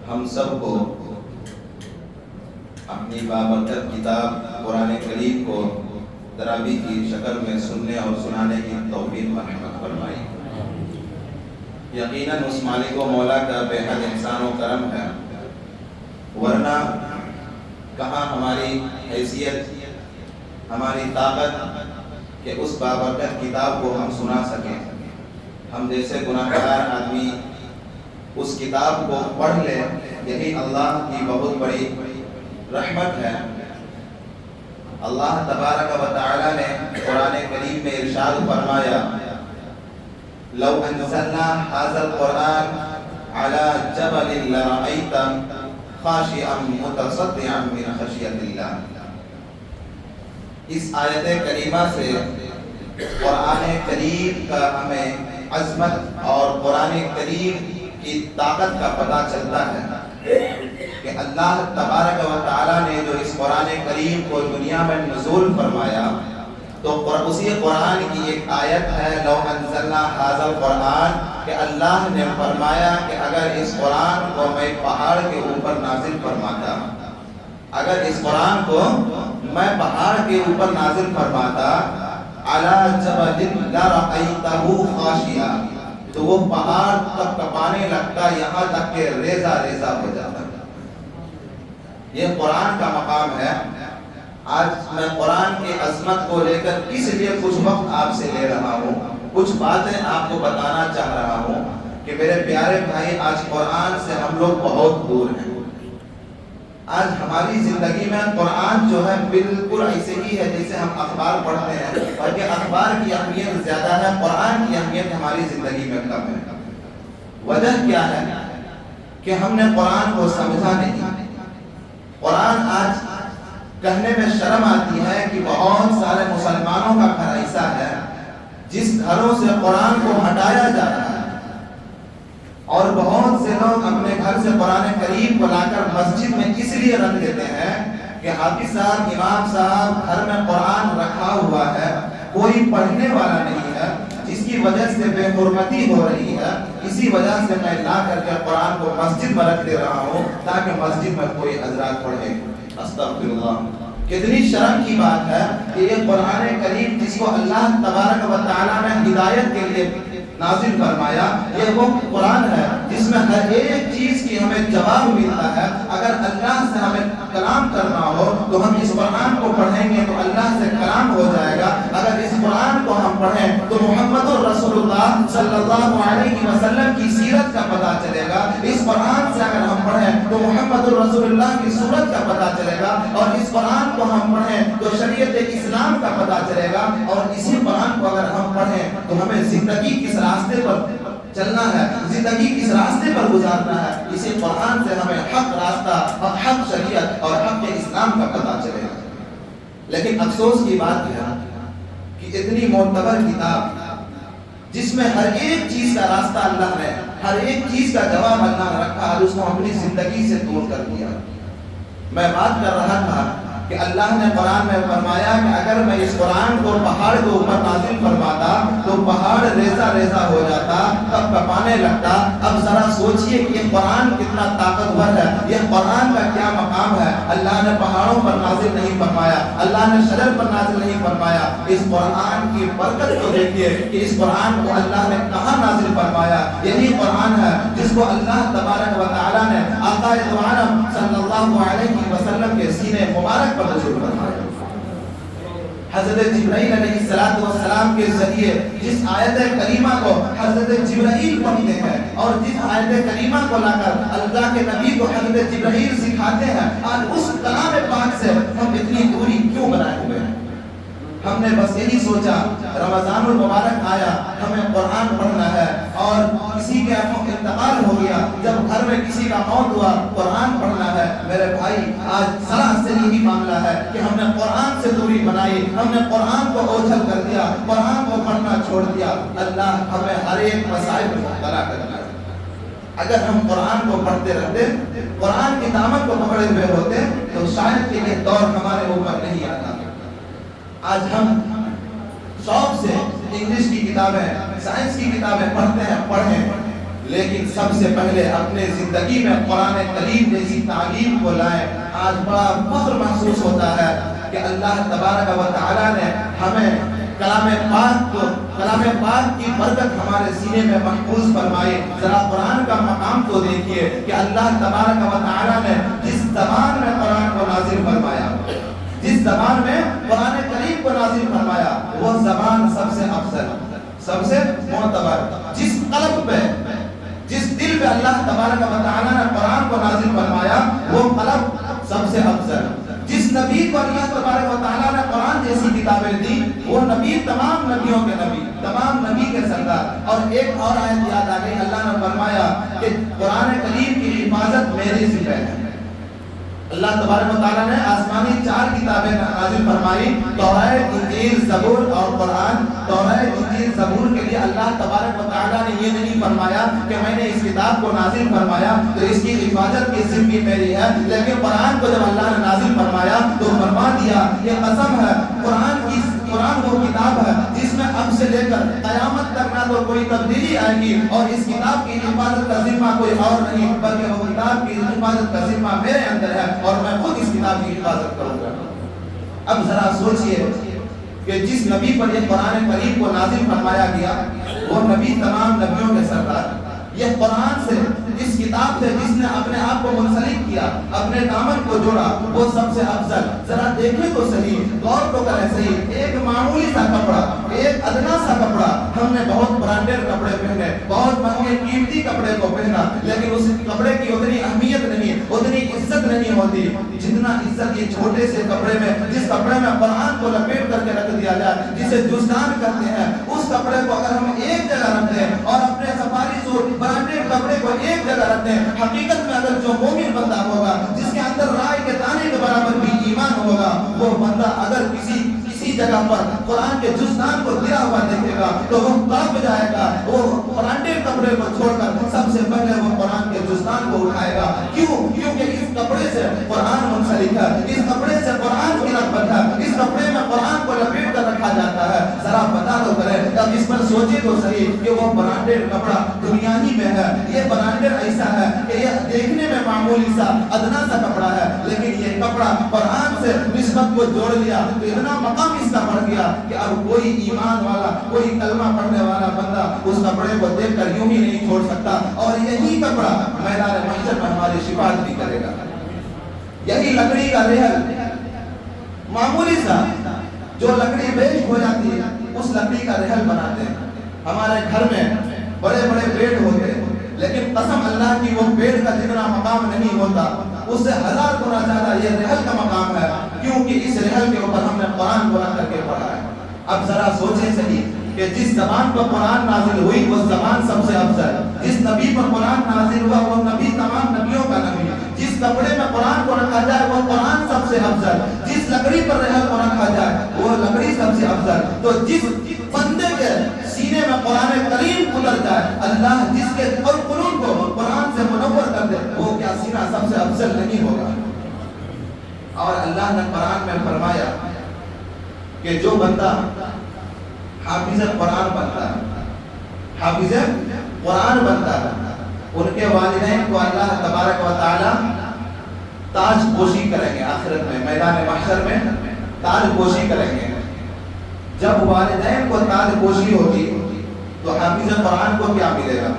ہم سب کو اپنی بابرکت کتاب قرآن کریم کو تراویح کی شکل میں سننے اور سنانے کی توفیق مرحمت فرمائی۔ یقیناً اس مالک و مولا کا بے حد احسان و کرم ہے، ورنہ کہاں ہماری حیثیت، ہماری طاقت کہ اس بابرکت کتاب کو ہم سنا سکیں۔ ہم جیسے گناہ گار آدمی اس کتاب کو پڑھ لے، یہی اللہ کی بہت بڑی رحمت ہے۔ اللہ تبارک و تعالی نے قرآن کریم میں ارشاد فرمایا، لو انزلنا هذا القرآن على جبل لرأيته خاشعا متصدعا من خشية الله۔ اس آیت کریمہ سے قرآن کریم کا ہمیں عظمت اور قرآن کریم کی طاقت کا پتہ چلتا ہے کہ اللہ تبارک و تعالی نے جو اس قرآن کریم کو دنیا میں نزول فرمایا، تو اسی قرآن کی ایک آیت ہے، لو انزلنا ھذا القرآن، کہ اللہ نے فرمایا کہ اگر اس قرآن کو میں پہاڑ کے اوپر نازل فرماتا، اگر اس قرآن کو میں پہاڑ کے اوپر نازل فرماتا، علی جبل لرأیتہ خاشعا، تو وہ پہاڑ تب کپانے لگتا یہاں تک کہ ریزہ ریزہ ہو جاتا۔ یہ قرآن کا مقام ہے۔ آج میں قرآن کی عظمت کو لے کر اس لیے کچھ وقت آپ سے لے رہا ہوں، کچھ باتیں آپ کو بتانا چاہ رہا ہوں کہ میرے پیارے بھائی، آج قرآن سے ہم لوگ بہت دور ہیں۔ آج ہماری زندگی میں قرآن جو ہے بالکل ایسے ہی ہے جیسے ہم اخبار پڑھتے ہیں، اور کہ اخبار کی اہمیت زیادہ ہے، قرآن کی اہمیت ہماری زندگی میں کم ہے۔ وجہ کیا ہے کہ ہم نے قرآن کو سمجھا نہیں۔ قرآن آج کہنے میں شرم آتی ہے کہ بہت سارے مسلمانوں کا گھر ایسا ہے جس گھروں سے قرآن کو ہٹایا جا رہا ہے، اور بہت سے لوگ اپنے گھر سے قرآن کریم کو لا کر مسجد میں اس لیے رکھ دیتے ہیں کہ حافظ صاحب، امام صاحب گھر میں قرآن رکھا ہوا ہے، کوئی پڑھنے والا نہیں ہے، جس کی وجہ سے بے حرمتی ہو رہی ہے، اسی وجہ سے میں لا کر کے قرآن کو مسجد میں رکھ دے رہا ہوں تاکہ مسجد میں کوئی حضرات پڑھے۔ استغفر اللہ! کتنی شرم کی بات ہے کہ یہ قرآن کریم جس کو اللہ تبارک و تعالی نے ہدایت کے لیے نازل فرمایا، یہ وہ قرآن ہے جس میں ہر ایک چیز کی ہمیں جواب ملتا ہے۔ اگر اللہ سے ہمیں کلام کرنا ہو تو ہم اس قرآن کو پڑھیں گے تو اللہ سے کلام ہو جائے گا۔ اگر اس قرآن کو ہم پڑھیں تو محمد رسول اللہ صلی اللہ علیہ وسلم کی سیرت کا پتہ چلے گا۔ اس قرآن سے اگر ہم پڑھیں تو محمد رسول اللہ کی صورت کا پتہ چلے گا، اور اس قرآن کو ہم پڑھیں تو شریعت اسلام کا پتہ چلے گا، اور اسی قرآن کو اگر ہم پڑھیں تو ہمیں زندگی کس راستے پر چلنا ہے، زندگی کس راستے پر گزارنا ہے، اسی قرآن سے ہمیں حق راستہ اور حق شریعت اور حق اسلام کا پتہ چلے گا۔ لیکن افسوس کی بات ہے کہ اتنی معتبر کتاب جس میں ہر ایک چیز کا راستہ اللہ نے، ہر ایک چیز کا جواب اللہ نے رکھا، اور اس کو اپنی زندگی سے دور کر دیا۔ میں بات کر رہا تھا کہ اللہ نے قرآن میں فرمایا کہ اگر میں اس قرآن کو پہاڑ کے اوپر نازل فرماتا تو پہاڑ ریزہ ریزہ ہو جاتا، تب کپانے لگتا۔ اب ذرا سوچئے کہ یہ قرآن کتنا طاقتور ہے، یہ قرآن کا کیا مقام ہے۔ اللہ نے پہاڑوں پر نازل نہیں فرمایا، اللہ نے شجر پر نازل نہیں فرمایا۔ اس قرآن کی برکت کو دیکھیے کہ اس قرآن کو اللہ نے کہاں نازل فرمایا۔ یہی قرآن ہے جس کو اللہ تبارک و تعالی نے آقا دو عالم صلی اللہ علیہ وسلم کے سینے مبارک پر نازل فرمایا۔ حضرت جبرائیل علیہ السلام کے ذریعے جس آیت کریمہ کو حضرت جبرائیل پڑھتے ہیں، اور جس آیت کریمہ کو لا کر اللہ کے نبی کو حضرت جبرائیل سکھاتے ہیں، آج اس کلام پاک سے ہم اتنی دوری کیوں بنائے ہوئے ہیں؟ ہم نے بس یہی سوچا رمضان المبارک آیا، ہمیں قرآن پڑھنا ہے، اور کسی کے انتقال ہو گیا، جب گھر میں کسی کا موت ہوا قرآن پڑھنا ہے۔ میرے بھائی، آج سراسر یہی معاملہ ہے کہ ہم نے قرآن سے دوری بنائی، ہم نے قرآن کو اوجھل کر دیا، قرآن کو پڑھنا چھوڑ دیا۔ اللہ ہمیں ہر ایک مسائل میں مبتلا کر دیا۔ اگر ہم قرآن کو پڑھتے رہتے، قرآن کی دامن کو پکڑے ہوئے ہوتے، تو شاید کہ یہ دور ہمارے اوپر نہیں آتا۔ آج ہم شوق سے انگلش کی کتابیں، سائنس کی کتابیں پڑھتے ہیں، پڑھیں، لیکن سب سے پہلے اپنے زندگی میں قرآن کریم جیسی تعلیم کو لائیں۔ آج بڑا فخر محسوس ہوتا ہے کہ اللہ تبارک و تعالیٰ نے ہمیں کلام پاک کی برکت ہمارے سینے میں محفوظ فرمائی۔ ذرا قرآن کا مقام تو دیکھیے کہ اللہ تبارک و تعالیٰ نے جس زبان میں قرآن کو نازل فرمایا، جس زبان میں قرآن کریم کو نازل فرمایا، وہ زبان سب سے افضل، سب سے معتبر، جس قلب پہ، جس دل پہ اللہ تبارک و تعالیٰ نے قرآن کو نازل فرمایا، وہ قلب سب سے افضل۔ جس نبی کو اللہ تبارک و تعالیٰ نے قرآن جیسی کتابیں دی، وہ نبی تمام نبیوں کے نبی، تمام نبی کے سردار۔ اور ایک اور آیت یاد آ گئی، اللہ نے فرمایا کہ قرآن کریم کی حفاظت میری ذمہ ہے۔ اللہ تبارک و تعالیٰ نے آسمانی 4 کتابیں نازل فرمائی، توراۃ، انجیل، زبور اور قرآن۔ توراۃ، انجیل، زبور کے لیے اللہ تبارک و تعالیٰ نے یہ نہیں فرمایا کہ میں نے اس کتاب کو نازل فرمایا تو اس کی حفاظت کی ذمہ میری ہے، لیکن قرآن کو جب اللہ نے نازل فرمایا تو فرما دیا، یہ قسم ہے قرآن وہ کتاب ہے جس میں اب سے لے کر قیامت تک نہ تو کوئی تبدیلی آئے گی، اور اس کتاب کی حفاظت کا ذمہ کوئی اور نہیں بلکہ وہ کتاب کی حفاظت کا ذمہ میرے اندر ہے، اور میں خود اس کتاب کی حفاظت کروں گا۔ اب ذرا سوچئے کہ جس نبی پر یہ قرآن کریم کو نازل فرمایا گیا، وہ نبی تمام نبیوں کے سردار، یہ قرآن سے، اس کتاب سے جس نے اپنے آپ کو منسلک کیا، اپنے دامن کو جوڑا، وہ سب سے افضل۔ ذرا دیکھیں تو صحیح، غور تو کریں صحیح، ایک معمولی سا کپڑا، ایک ادنا سا کپڑا، ہم نے بہت برانڈیڈ کپڑے پہنے، بہت مہنگے قیمتی کپڑے کو پہنا، لیکن اس کپڑے کی اتنی اہمیت نہیں، اتنی عزت نہیں ہوتی جتنا عزت یہ چھوٹے سے کپڑے میں، جس کپڑے میں قرآن کو لپیٹ کر کے رکھ دیا جائے، جسے جزدان کہتے ہیں، اس کپڑے کو اگر ہم ایک جگہ رکھ دیں اور اپنے سفاری سوٹ برانڈیڈ کپڑے کو ایک جگہ رکھ دیں، حقیقت میں اگر جو مومن بندہ ہوگا جس کے اندر رائے کے دانے کے برابر بھی ایمان ہوگا، وہ بندہ اگر کسی جگہ پر قرآن کے جزدان کو گرا ہوا دیکھے گا تو وہ کانپ جائے گا، وہ برانڈیڈ کپڑے کو چھوڑ کر سب سے پہلے وہ قرآن کے جزدان کو اٹھائے گا۔ کیوں؟ کیونکہ اس کپڑے سے قرآن منسلک ہے، اس کپڑے سے قرآن کی رغبت ہے، اس کپڑے میں قرآن کو لپیٹ کر رکھا جاتا ہے۔ ذرا پتا تو کرے، اب اس پر سوچے تو صحیح کہ وہ برانڈیڈ کپڑا دنیا ہی میں ہے، یہ برانڈیڈ ایسا ہے کہ یہ دیکھنے میں معمولی سا ادنا سا کپڑا ہے، لیکن یہ کپڑا قرآن سے نسبت کو جوڑ لیا تو اتنا مقام اس کا بڑھ گیا کہ اب کوئی ایمان والا، کوئی کلمہ پڑھنے والا بندہ اس کپڑے کو دیکھ کر یوں ہی نہیں چھوڑ سکتا، اور یہی کپڑا میدان محشر میں ہماری شفاعت بھی کرے گا۔ یہی لکڑی کا ریحل، معمولی سا جو لکڑی ویسٹ ہو جاتی ہے اس لکڑی کا ریحل بناتے ہیں۔ ہمارے گھر میں بڑے بڑے بیڈ ہوتے ہیں، لیکن قسم اللہ کی وہ بیڈ کا جتنا مقام نہیں ہوتا، اس سے 1000 گنا زیادہ یہ ریحل کا مقام ہے، کیونکہ اس ریحل کے اوپر ہم نے قرآن کو رکھ کر کے پڑھا ہے۔ اب ذرا سوچیں صحیح کہ جس زبان پر قرآن نازل ہوئی وہ زبان سب سے افضل، جس نبی پر قرآن نازل ہوا وہ نبی تمام نبیوں کا نبی، جس کپڑے میں قرآن کو رکھا جائے وہ قرآن سب سے افضل، جس لکڑی پر ریحل کو رکھا جائے وہ لکڑی سب سے افضل۔ تو جس بندے کے سینے میں قرآن کریم اتر جائے، اللہ جس کے قلوب کو قرآن سے منور کر دے، وہ کیا سینہ سب سے افضل نہیں ہوگا؟ اور اللہ نے قرآن میں فرمایا کہ جو بندہ حافظ قرآن بنتا ہے، حافظ قرآن بنتا ہے، ان کے والدین کو اللہ تبارک و تعالی تاج پوشی کریں گے، آخرت میں میدان محشر میں تاج پوشی کریں گے۔ جب والدین کو تاج پوشی ہوگی تو حافظ قرآن کو کیا ملے گا؟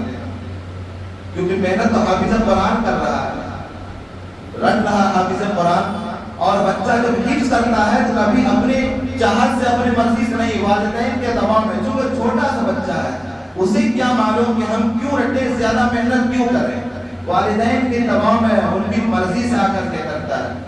کیونکہ محنت تو حافظ قرآن کر رہا ہے، رٹ رہا حافظ قرآن، اور بچہ جب حفظ کرتا ہے تو کبھی اپنی چاہت سے، اپنی مرضی سے نہیں، والدین کے دباؤ میں، چونکہ چھوٹا سا بچہ ہے، اسے کیا معلوم کہ ہم کیوں رٹے، زیادہ محنت کیوں کریں، والدین کے دباؤ میں ان کی مرضی سے آ کر کے کرتا ہے۔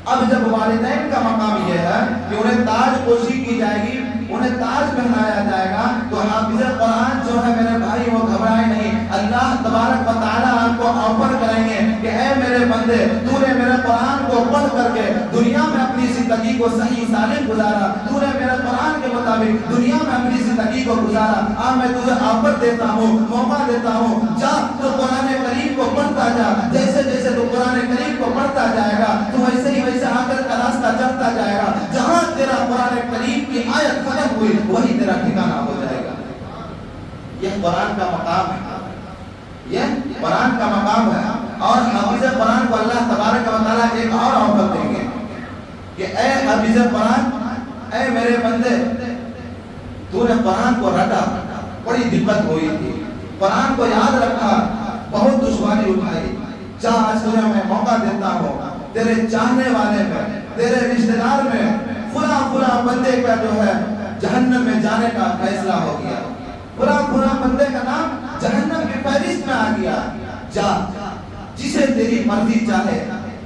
اب جب والدین کا مقام یہ ہے کہ انہیں تاج پوشی کی جائے گی، انہیں تاج پہنایا جائے گا، تو حافظ قرآن جو ہے میرے بھائی وہ گھبرائے نہیں، اللہ تبارک و تعالیٰ آپ کو آفر کریں گے کہ اے میرے بندے، تو نے میرے قرآن کو پڑھ کر کے دنیا میں اپنی زندگی کو صحیح سالم گزارا، تو نے میرے قرآن کے مطابق دنیا میں اپنی زندگی کو گزارا، آج میں تجھے آفر دیتا ہوں، موقع دیتا ہوں، جا تو قرآن کریم کو پڑھتا جا، جیسے جیسے تو قرآن کریم کو پڑھتا جائے گا تو ویسے ہی ویسے آخر کا راستہ چڑھتا جائے گا، جہاں تیرا قرآن کریم کی آیت ختم ہوئی وہی تیرا ٹھکانہ ہو جائے گا۔ یہ قرآن کا مقام ہے، قرآن کا مقام ہے. اور حافظ قرآن کو اللہ تبارک و تعالیٰ ایک اور آفت دیں گے کہ اے حافظ قرآن، اے میرے بندے، تو نے قرآن کو رٹا، بڑی دقت ہوئی تھی، قرآن کو یاد رکھا، بہت دشواری اٹھائی. آج تجھے میں موقع دیتا ہوں، تیرے چاہنے والے میں، تیرے رشتہ دار میں فلاں بندے کا جو ہے جہنم میں جانے کا فیصلہ ہو گیا، فلاں بندے کا نام جہنم کی فہرست میں آ گیا. جا، جسے تیری مرضی چاہے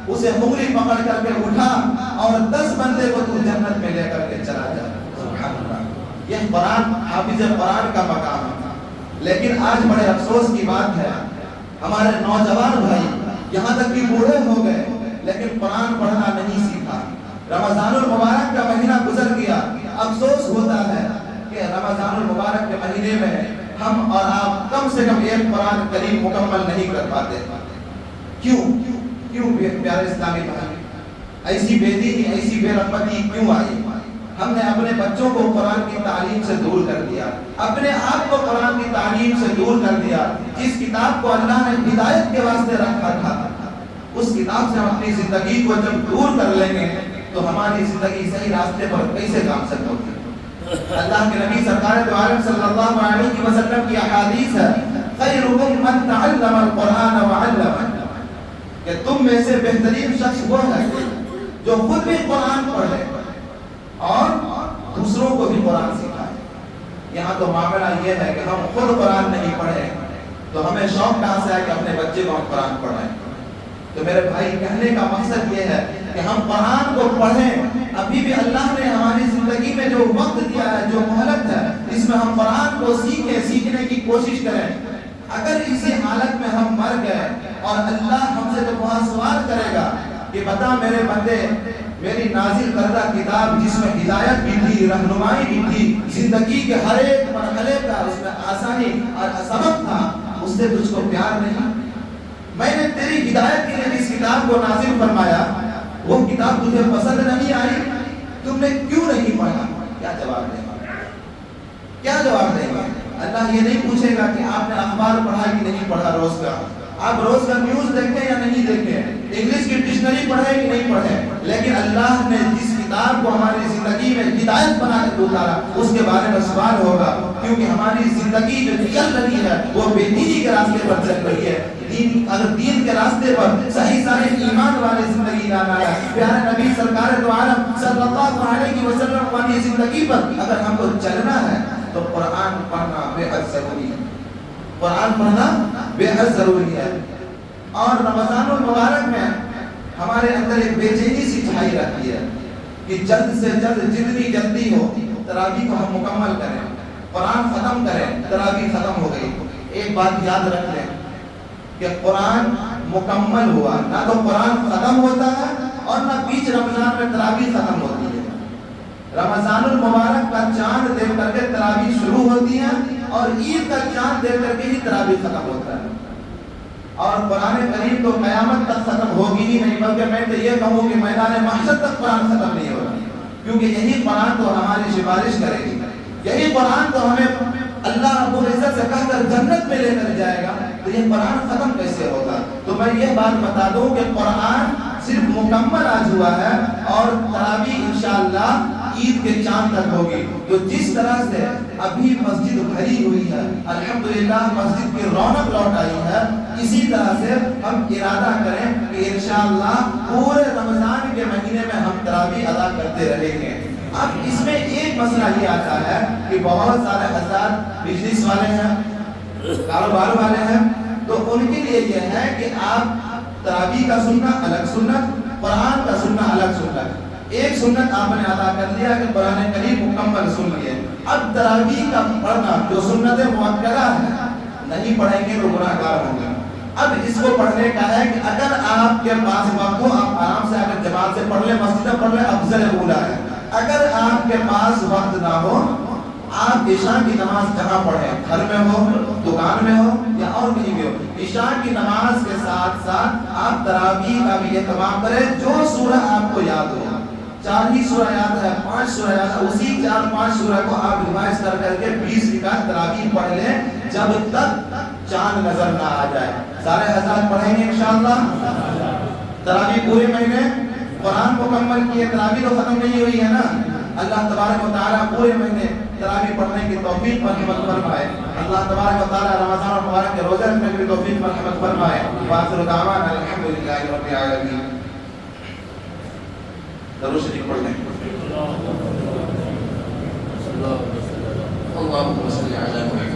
اسے انگلی پکڑ کر کے اٹھا اور 10 بندے کو تو جنت میں لے کر کے چلا جا. سبحان اللہ. یہ قرآن، حافظ قرآن کا مقام ہے. لیکن آج بڑے افسوس کی بات ہے، ہمارے نوجوان بھائی یہاں تک کہ بوڑھے ہو گئے لیکن قرآن پڑھنا نہیں سیکھا. رمضان المبارک کا مہینہ گزر گیا، افسوس ہوتا ہے کہ رمضان المبارک کے مہینے میں ہم اور آپ کم سے کم ایک قرآن کریم مکمل نہیں کر پاتے. کیوں پیارے اسلامی بھائی، ایسی بے دینی، ایسی بے رغبتی کیوں آئی؟ ہم نے اپنے بچوں کو قرآن کی تعلیم سے دور کر دیا، اپنے آپ کو قرآن کی تعلیم سے دور کر دیا. جس کتاب کو اللہ نے ہدایت کے واسطے رکھا تھا، اس کتاب سے ہم اپنی زندگی کو جب دور کر لیں گے تو ہماری زندگی صحیح راستے پر کیسے گامزن ہوگی؟ اللہ کے نبی سرکار دو عالم صلی اللہ علیہ وسلم کی احادیث ہے، خیرکم من تعلم القرآن وعلمہ، کہ تم میں سے بہترین شخص وہ ہے جو خود بھی قرآن پڑھے اور دوسروں کو بھی قرآن سکھائے. یہاں تو معاملہ یہ ہے کہ ہم خود قرآن نہیں پڑھے تو ہمیں شوق کہاں سے ہے کہ اپنے بچے کو ہم قرآن پڑھائیں. تو میرے بھائی، کہنے کا مقصد یہ ہے کہ ہم قرآن کو پڑھیں. ابھی بھی اللہ نے ہماری زندگی میں جو وقت دیا ہے، جو مہلت ہے، اس میں ہم قرآن کو سیکھیں، سیکھنے کی کوشش کریں. اگر اسی حالت میں ہم مر گئے اور اللہ ہم سے تو وہاں سوال کرے گا کہ بتا میرے بندے، میری نازل کردہ کتاب جس میں ہدایت بھی تھی، رہنمائی بھی تھی، زندگی کے ہر ایک مرحلے کا اس میں آسانی اور سبق تھا، اس سے تجھ کو پیار نہیں؟ میں نے تیری ہدایت کے لیے جس کتاب کو نازل فرمایا وہ کتاب تجھے پسند نہیں آئی، تم نے کیوں نہیں پڑھا؟ کیا جواب دیں گے؟ کیا جواب دیں گے؟ اللہ یہ نہیں پوچھے گا کہ آپ نے اخبار پڑھا کہ نہیں پڑھا، روز کا آپ روز کا نیوز دیکھیں یا نہیں دیکھیں، انگلش کی ڈکشنری پڑھیں کہ نہیں پڑھیں، لیکن اللہ نے جس کتاب کو ہماری زندگی میں ہدایت بنا کے اتارا اس کے بارے میں سوال ہوگا. کیونکہ ہماری زندگی جو چل رہی ہے وہ بے دینی کے راستے پر چل رہی ہے. اگر دین کے راستے پر صحیح صحیح ایمان والی زندگی لانا ہے، پیارے نبی سرکار دو عالم صلی اللہ علیہ وسلم والی زندگی پر اگر ہم کو چلنا ہے تو قرآن پڑھنا بے حد ضروری ہے. قرآن پڑھنا بے حد ضروری ہے. اور رمضان المبارک میں ہمارے اندر ایک بے چینی سی چھائی رہتی ہے کہ جلد سے جلد، جتنی جلدی ہو تراویح کو ہم مکمل کریں، قرآن ختم کریں. تراویح ختم ہو گئی، ایک بات یاد رکھ لیں کہ قرآن مکمل ہوا، نہ تو قرآن ختم ہوتا ہے اور نہ بیچ رمضان میں تراویح ختم ہوتی ہے. رمضان المبارک کا چاند دیکھ کر کے تراویح شروع ہوتی ہے اور عید کا چاند دیکھ کر کے ہی تراویح ختم ہوتا ہے. اور قرآن کریم تو قیامت تک ختم ہوگی ہی نہیں، بلکہ میں تو یہ کہوں کہ میدان محشر تک قرآن ختم نہیں ہوگا. کیونکہ یہی قرآن تو ہماری سفارش کرے گی، یہی قرآن تو ہمیں اللہ رب العزت سے کہہ کر جنت میں لے کر جائے گا. تو یہ قرآن ختم کیسے ہوگا؟ تو میں یہ بات بتا دوں کہ قرآن صرف مکمل آج ہوا ہے اور تراویح انشاءاللہ عید کے چاند تک ہوگی. تو جس طرح سے ابھی مسجد بھری ہوئی ہے، الحمدللہ مسجد کی رونق لوٹ آئی ہے، اسی طرح سے ہم ارادہ کریں کہ انشاءاللہ پورے رمضان کے مہینے میں ہم تراویح ادا کرتے رہیں گے. اب اس میں ایک مسئلہ یہ آتا ہے کہ بہت سارے حضرات بزنس والے ہیں، کاروبار والے ہیں، تو ان کے لیے یہ ہے کہ آپ تراویح کا سننا الگ سنت، قرآن کا سننا الگ سنت. ایک سنت آپ نے ادا کر لیا کہ قرآن کریم مکمل سن لیے، اب تراویح کا پڑھنا جو سنت مؤکدہ ہے نہیں پڑھیں گے تو گناہ گار ہوں گے. اب اس کو پڑھنے کا ہے کہ اگر آپ کے پاس وقت ہو آپ آرام سے اگر جماعت سے پڑھ لیں، مسجد میں پڑھ لیں، افضل اولا ہے. اگر آپ کے پاس وقت نہ ہو، آپ عشاء کی نماز جہاں پڑھیں، گھر میں ہو، دکان میں ہو یا اور کہیں بھی ہو، عشاء کی نماز کے ساتھ ساتھ آپ تراویح کا بھی اہتمام کریں. جو سورہ آپ کو یاد ہو، 4 ہی سورہ یاد ہے، 5 سورہ یاد ہے، اسی 4-5 سورہ کو آپ ریوائز کر کے 20 رکعت تراویح پڑھ لیں جب تک چاند نظر نہ آ جائے. سارے حضرات پڑھیں گے انشاءاللہ. تراویح پورے مہینے قرآن مکمل کیے, تراویح تو ختم نہیں ہوئی ہے نا. اللہ تبارک و تعالیٰ پورے مہینے تراویح پڑھنے کی توفیق مرحمت فرمائے. اللہ تبارک و تعالیٰ رمضان المبارک کے روزے رکھنے کی توفیق مرحمت فرمائے. وآخر دعوانا الحمدللہ رب العالمین. درود شریف پڑھ لیں. اللهم صل علی محمد